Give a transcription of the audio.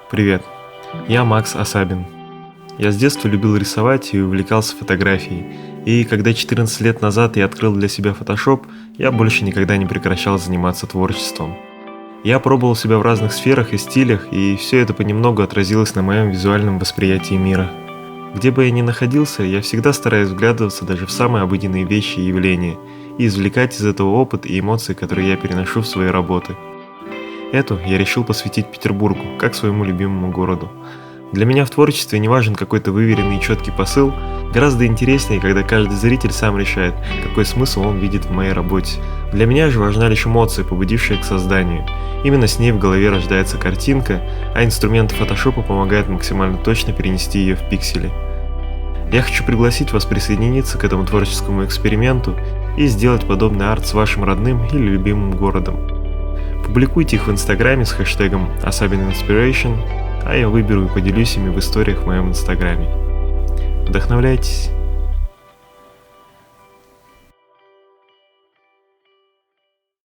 Привет, я Макс Асабин. Я с детства любил рисовать и увлекался фотографией. И когда 14 лет назад я открыл для себя Photoshop, я больше никогда не прекращал заниматься творчеством. Я пробовал себя в разных сферах и стилях, и все это понемногу отразилось на моем визуальном восприятии мира. Где бы я ни находился, я всегда стараюсь вглядываться даже в самые обыденные вещи и явления, и извлекать из этого опыт и эмоции, которые я переношу в свои работы. Эту я решил посвятить Петербургу, как своему любимому городу. Для меня в творчестве не важен какой-то выверенный и четкий посыл, гораздо интереснее, когда каждый зритель сам решает, какой смысл он видит в моей работе. Для меня же важна лишь эмоция, побудившая к созданию. Именно с ней в голове рождается картинка, а инструменты фотошопа помогают максимально точно перенести ее в пиксели. Я хочу пригласить вас присоединиться к этому творческому эксперименту и сделать подобный арт с вашим родным или любимым городом. Публикуйте их в инстаграме с хэштегом AsabinInspiration, а я выберу и поделюсь ими в историях в моем инстаграме. Вдохновляйтесь!